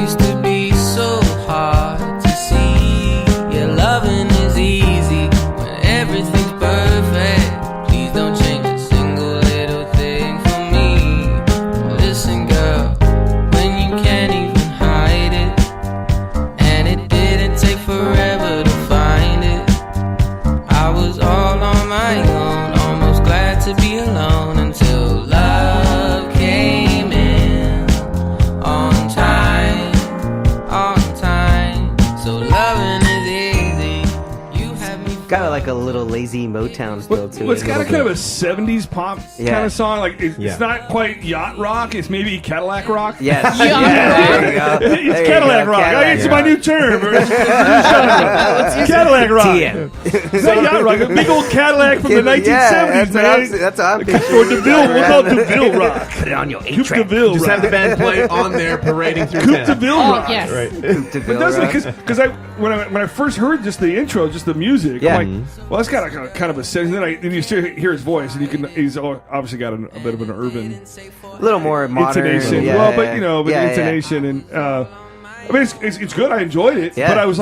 used to be so hard to see. Yeah, loving is easy when everything's perfect. Please don't change a single little thing for me. Listen, girl, when you can't even hide it, and it didn't take forever to find it. I was all on my own, almost glad to be alone until love came in on time. So loving is easy. You have me Got like a little lazy Motown feel to it. It's got a kind of a 70s pop kind of song. Like it's not quite yacht rock. It's maybe Cadillac rock. Yes. There you go. It's Cadillac rock. It's my new term. Cadillac rock. TM. It's not yacht rock. A big old Cadillac from the 1970s, man. That's what I'm Or picturing. DeVille. We'll call it DeVille rock. Put it on your Coupe 8-track. DeVille Just rock. have the band play on there, parading through Coupe town. DeVille rock. Yes. Right. DeVille But rock. because when I first heard just the intro, just the music, Yeah. I'm like, well, it's got a kind of a sense. And then you hear his voice, and he's obviously got a bit of an urban A little more modern. intonation. Yeah, well, yeah. but Yeah, intonation and. I mean, it's good. I enjoyed it, Yeah. but I was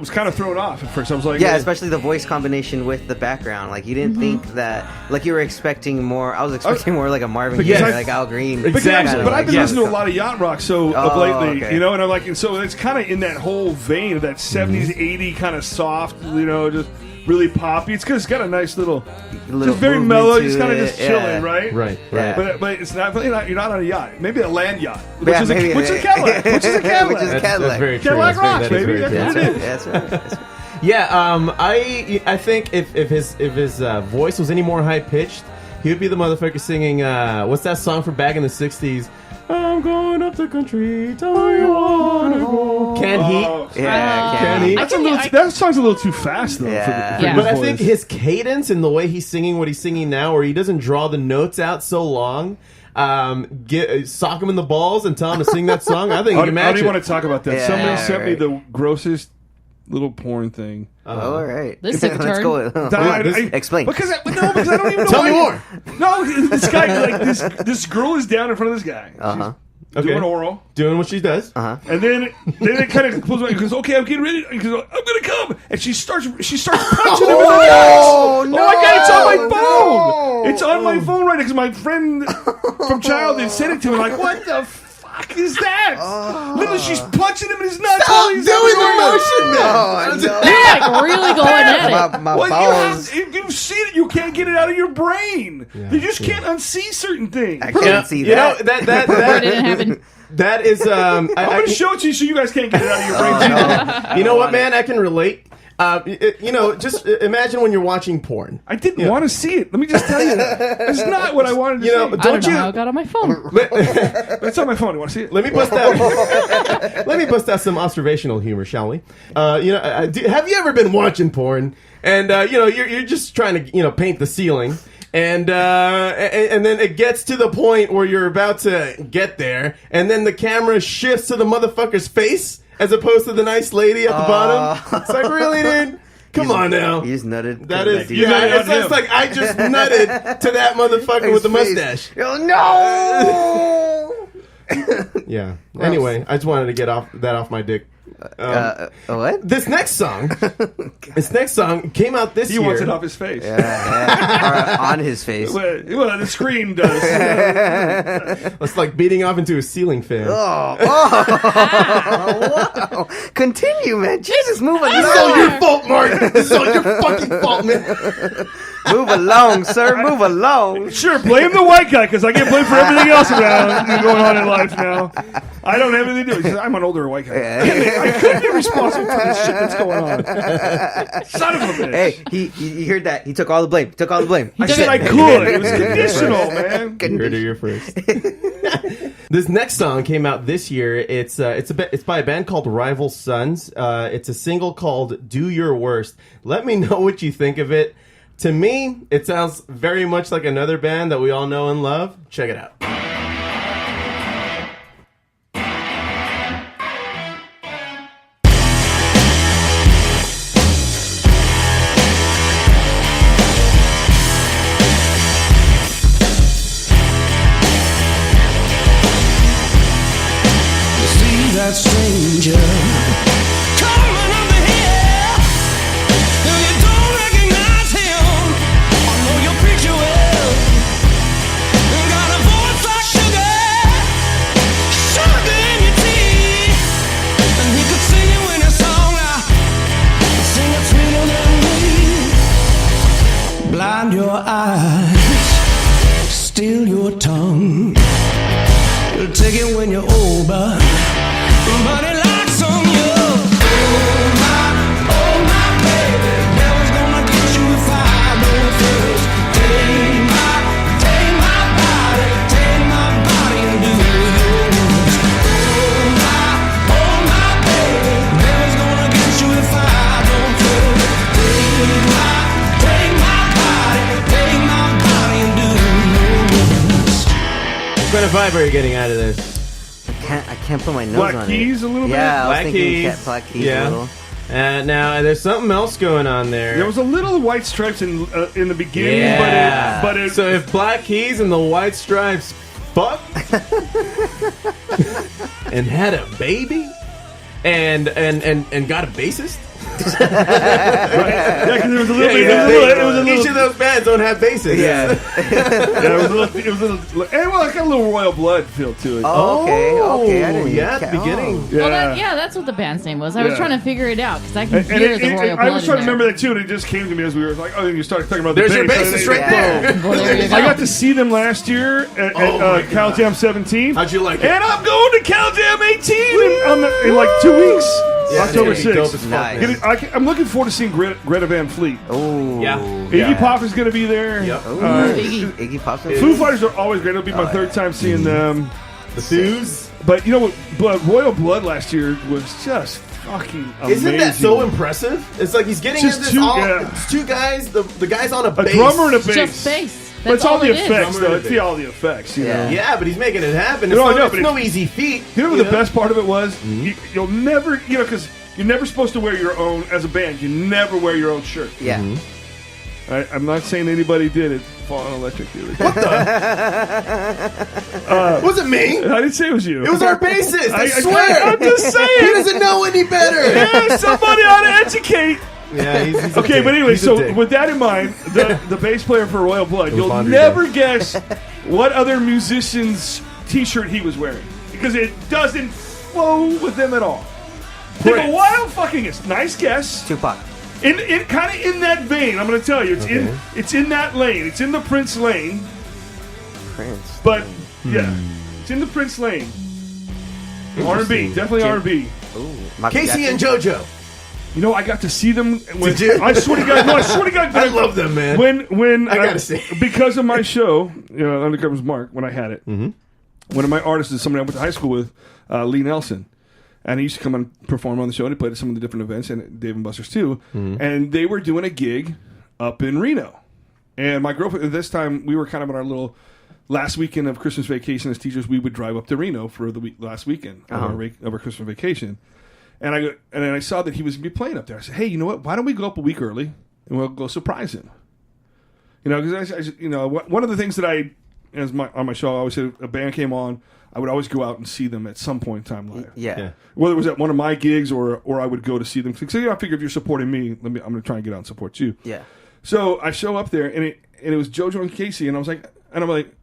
kind of thrown off at first. I was like, Yeah, especially the voice combination with the background. Like, you didn't think that, like, you were expecting more. I was expecting more like a Marvin Gaye, Because or like Al Green. Exactly. But I've been Yes. listening to a lot of yacht rock of lately, okay. you know, and I'm like, and so it's kind of in that whole vein of that 70s, 80s kind of soft, you know, just really poppy. It's because it's got a nice little just very movement mellow, to just kind of it, just chilling, yeah. right? Right. Yeah. But it's not you're not on a yacht. Maybe a land yacht, which Yeah, is maybe. a Cadillac, which is a Cadillac. Which is a That's Cadillac. very true. Cadillac That's rocks, that is baby. very That's true. what it is. That's right. That's right. Yeah, I think if his voice was any more high pitched, he would be the motherfucker singing. What's that song from back in the '60s? I'm going up the country. Tell me you wanna go. Can he? Yeah, Can he? That song's a little too fast though. Yeah. For Yeah. his But I voice. think his cadence and the way he's singing what he's singing now, where he doesn't draw the notes out so long, sock him in the balls and tell him to sing that song. I think I he can don't match even it. want to talk about that. Yeah, Somebody sent me right. the grossest little porn thing. Oh, all right. This took a Let's turn. go. Explain. Because I don't even know. Tell me why. more. No, this guy, this girl is down in front of this guy. Uh-huh. She's doing oral. Doing what she does. And then it kind of pulls away. He goes, "Okay, I'm getting ready." He goes, "I'm gonna come," and she starts punching him in the nuts. Oh my god, it's on my phone! It's on my phone right now because my friend from childhood sent it to me. Like, what the fuck is that? Literally, she's punching him in his nuts. Stop doing the motion, man. Oh, I know. They're like really going at it. My Well, balls. if you've seen it, you can't get it out of your brain. You just can't unsee certain things. I can't see You know that. It didn't happen. that is I'm going to show it to you so you guys can't get it out of your brain. you know what, man? I can relate. Just imagine when you're watching porn. I didn't want to see it. Let me just tell you that. That's not what I wanted to You know, see. I don't know how it got on my phone. It's on my phone. You want to see it? Let me bust out. Let me bust out some observational humor, shall we? Have you ever been watching porn and you're just trying to paint the ceiling, and then it gets to the point where you're about to get there, and then the camera shifts to the motherfucker's face as opposed to the nice lady at the bottom. It's like, really, dude? Come on now. You just nutted. That is, You nutted on it's him. like I just nutted to that motherfucker with the mustache. Oh, no! Yeah. Anyway, I just wanted to get that off my dick. What? This next song came out this He year. wants it off his face. Yeah. Or on his face. Well, the screen does. It's like beating off into a ceiling fan. Wow. Continue, man. Jesus, move along. This is all your fault, Mark. This is all your fucking fault, man. Move along, sir. Move along. Sure, blame the white guy because I get blamed for everything else around going on in life now. I don't have anything to do with it. I'm an older white guy. I couldn't be responsible for the shit that's going on. Son of a bitch. Hey, you heard that? He took all the blame. I said I could. It was conditional, man. You heard it here first. This next song came out this year. It's by a band called Rival Sons. It's a single called "Do Your Worst." Let me know what you think of it. To me, it sounds very much like another band that we all know and love. Check it out. that strange vibe are you getting out of this? I can't put my nose Black on Keys it. a little bit? Yeah, I was Black thinking Keys. Black Keys Yeah. a little. Now, there's something else going on there. There was a little White Stripes in the beginning, Yeah. but it So if Black Keys and the White Stripes fucked and had a baby and got a bassist, yeah, because there was a little bit. It was a each little. of those bands don't have bassists. Yeah. Yeah, it was a little. It was a little. And well, it got a little Royal Blood feel to it. Oh, okay. I didn't. Yeah, at the beginning. Yeah. That's what the band's name was. I was Yeah. trying to figure it out because I can And hear the Royal I Blood was trying to in there. remember that too, and it just came to me as we were like, oh, you started talking about There's the your bass. bassist right Yeah. there. Well, there you go. I got to see them last year at my Cal Jam 17. How'd you like it? And I'm going to Cal Jam 18 in like 2 weeks. Yeah, October it's gonna be dope 6th. as fuck, Nice. man. I'm looking forward to seeing Greta Van Fleet. Oh. Yeah. Iggy Pop is going to be there. Yep. Iggy. Iggy Pop's Foo Fighters are always great. It'll be my third time seeing them. The Foos. But you know what? Royal Blood last year was just fucking amazing. Isn't that so impressive? It's like he's getting Just into this two- all. yeah. It's two guys. The guy's on a a bass. drummer and a It's bass. just bass. But it's That's all the it is. effects, Drummer though. and It's all the effects, you know. Yeah, but he's making it happen. No, I know, It's but no easy feat. You know what the best part of it was? You'll never, because you're never supposed to wear your own, as a band, you never wear your own shirt. Yeah. I'm not saying anybody did it. Fallen Electric did it. It wasn't me. I didn't say it was you. It was our bassist. I, I swear. I'm just He saying. doesn't know any better. Yeah, somebody ought to educate. Yeah, he's Okay, a but dick. anyway, He's a so dick. with that in mind, the bass player for Royal Blood, you'll Laundry never guess what other musician's T-shirt he was wearing because it doesn't flow with them at all. Take a Prince. wild fucking guess. Nice guess. Tupac. In kind of in that vein, I'm going to tell you, it's in that lane. It's in the Prince lane, Prince. but yeah, it's in the Prince lane. R&B, definitely Jim. R&B. Ooh. Michael Casey and Jackson. JoJo. You know, I got to see them. When, Did you? I swear to God, no, I swear to God, I love them, man. When I gotta say. because of my show, Undercover's Mark, when I had it, one of my artists is somebody I went to high school with, Lee Nelson. And he used to come and perform on the show, and he played at some of the different events, and Dave and Buster's too. And they were doing a gig up in Reno. And my girlfriend, at this time, we were kind of on our little last weekend of Christmas vacation as teachers. We would drive up to Reno for the last weekend of our Christmas vacation. And then I saw that he was going to be playing up there. I said, hey, you know what? Why don't we go up a week early, and we'll go surprise him? Because one of the things that on my show, I always said, a band came on, I would always go out and see them at some point in time live. Yeah. Whether it was at one of my gigs or I would go to see them. Because I figure if you're supporting me, I'm going to try and get out and support you. Yeah. So I show up there, and it was JoJo and Casey, and I'm like,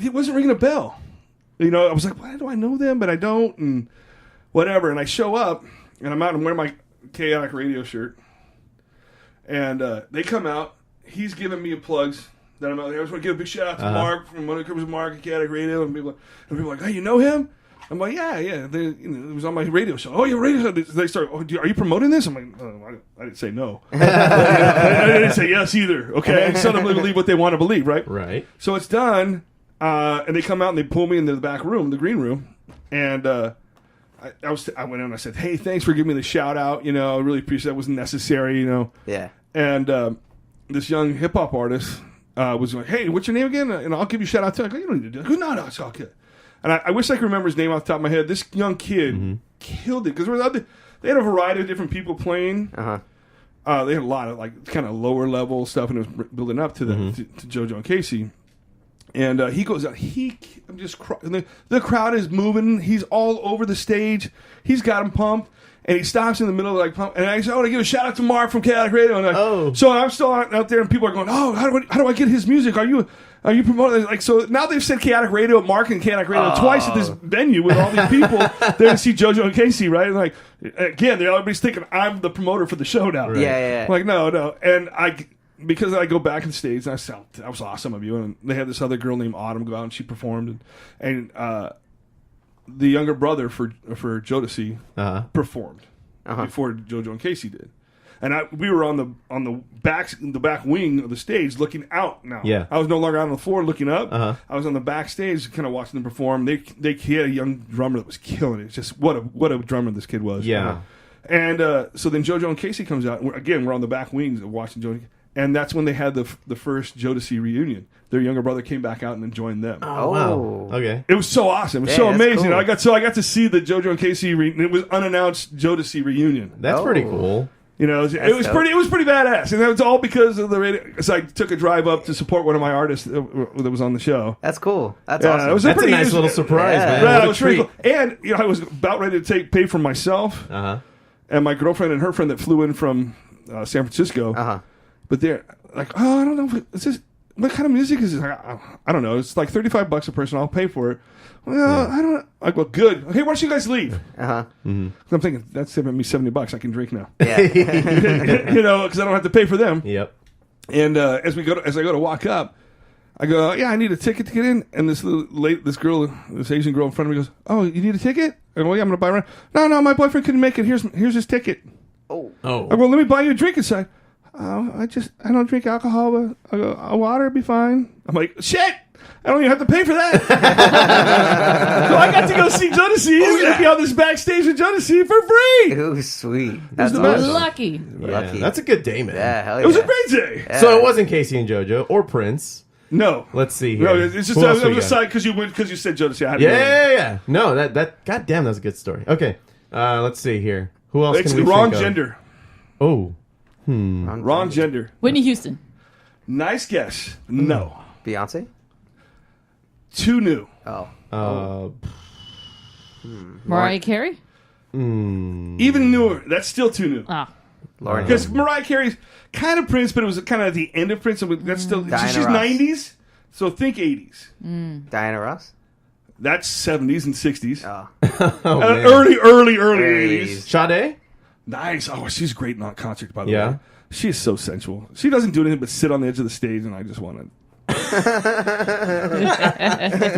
it wasn't ringing a bell. I was like, why do I know them? But I don't, and whatever. And I show up, and I'm out and wearing my Chaotic Radio shirt, and they come out. He's giving me plugs. That I'm out there. I just want to give a big shout out to Mark from Undercover's Mark at Chaotic Radio, and people are like, "Hey, you know him?" I'm like, "Yeah." It was on my radio show. Oh, your radio show. They start. Oh, are you promoting this? I'm like, I didn't say no. I didn't say yes either. Okay, I just let them believe what they want to believe, right? Right. So it's done, and they come out and they pull me into the back room, the green room, and I went in and I said, "Hey, thanks for giving me the shout out. I really appreciate that. It wasn't necessary. Yeah. And this young hip hop artist was like, "Hey, what's your name again?" And I'll give you a shout out too. I go, "You don't need to do that." No, it's all good. And I wish I could remember his name off the top of my head. This young kid killed it because they had a variety of different people playing. They had a lot of like kind of lower level stuff, and it was building up to to JoJo and Casey. And he goes out. I'm just the crowd is moving. He's all over the stage. He's got him pumped. And he stops in the middle of like pump, and I said, "I want to give a shout out to Mark from Chaotic Radio." And so I'm still out there, and people are going, "Oh, how do I get his music? Are you promoting?" Like, so now they've said Chaotic Radio, Mark and Chaotic Radio twice at this venue with all these people there to see JoJo and Casey, right? And like again, everybody's thinking I'm the promoter for the show now. Right. Yeah. I'm like, no, and because I go back in stage, and I said, "That was awesome of you." And they had this other girl named Autumn go out, and she performed, and the younger brother for Jodeci performed before JoJo and Casey did, and we were on the back wing of the stage looking out. Now, I was no longer out on the floor looking up. I was on the backstage, kind of watching them perform. They had a young drummer that was killing it. It's just what a drummer this kid was. Yeah. And so then JoJo and Casey comes out. And we're on the back wings of watching JoJo. and that's when they had the first Jodeci reunion. Their younger brother came back out and then joined them. Oh, Wow. Okay. It was so awesome. It was Yeah, so that's amazing. cool. I got to see the JoJo and Casey it was unannounced Jodeci reunion. That's Oh. pretty cool. You know, it was dope. pretty badass, and that was all because of the radio. So I took a drive up to support one of my artists that was on the show. That's cool. That's Yeah, awesome. it was That's a pretty- nice it was- little surprise, Yeah. man. Yeah, What it a was pretty treat. cool. And I was about ready to pay for myself Uh-huh. and my girlfriend and her friend that flew in from San Francisco. Uh-huh. But they're like, oh, I don't know. Is this, what kind of music is this? I don't know. It's like $35 a person. I'll pay for it. Well, I don't know. I go, good. Okay, why don't you guys leave? Uh-huh. I'm thinking, that's saving me $70. I can drink now. Yeah. You know, because I don't have to pay for them. Yep. And as I go to walk up, I go, yeah, I need a ticket to get in. And this Asian girl in front of me goes, oh, you need a ticket? I go, yeah, I'm going to buy one. No, my boyfriend couldn't make it. Here's his ticket. Oh. I go, let me buy you a drink inside. Oh, I don't drink alcohol, but I go, water would be fine. I'm like, shit! I don't even have to pay for that. So I got to go see Jodeci and be on this backstage with Jodeci for free. It was sweet. That's the best. awesome. Lucky. Yeah, Lucky. that's a good day, man. Yeah, hell yeah. It was a great day. Yeah. So it wasn't Casey and JoJo or Prince. No. Let's see here. No, it's just Who else I we was got? aside because you said Jodeci. I had to Yeah. No, that goddamn, that's a good story. Okay, let's see here. Who else It's can we wrong think of? gender. Oh, Wrong gender. Whitney Houston. Nice guess. No. Beyonce? Too new. Oh. Mariah Carey. Even newer. That's still too new. Ah. Lauren Because Hill. Mariah Carey's kind of Prince, but it was kind of at the end of Prince. So that's still Diana she's Ross. 90s, so think 80s. Diana Ross? That's 70s and 60s. Oh. oh man. Early 80s. 80s. Sade? Nice. Oh, she's great in concert, by the Yeah. way. She is so sensual. She doesn't do anything but sit on the edge of the stage, and I just want to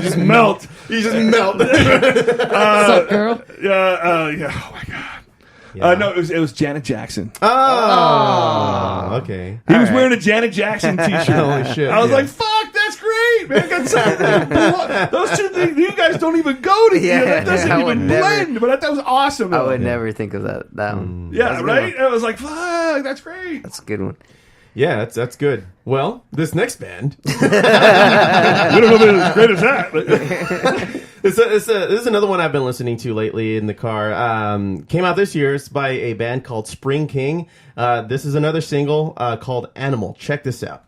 just melt. You just melt. What's up, girl? Yeah. Oh my god. No, it was Janet Jackson. Oh, okay. He was right. wearing a Janet Jackson T-shirt. Holy shit. I was yeah. like, "Fuck, that's great, man!" Got something. Those two things, you guys don't even go together. Yeah, That doesn't I even would never- blend. But that was awesome. I though. would never think of that one. Yeah, That's a good right. one. I was like, "Fuck, that's great." That's a good one. Yeah, that's good. Well, this next band, We don't know if it's as great as that. But this is another one I've been listening to lately in the car. Came out this year. It's by a band called Spring King. This is another single called Animal. Check this out.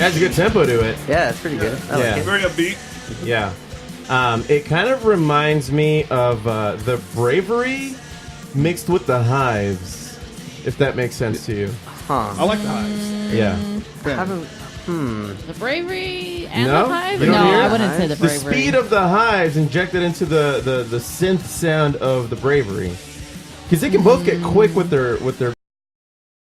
Has a good tempo to it. Yeah, that's pretty good. I Yeah. like it. very upbeat. Yeah. It kind of reminds me of the Bravery mixed with the Hives, if that makes sense to you. Huh. I like the highs. Yeah. Haven't- The Bravery and No? the Hive? You No, don't hear I it? wouldn't say the The Bravery. speed of the Hives injected into the synth sound of the Bravery. Because they can both get quick with their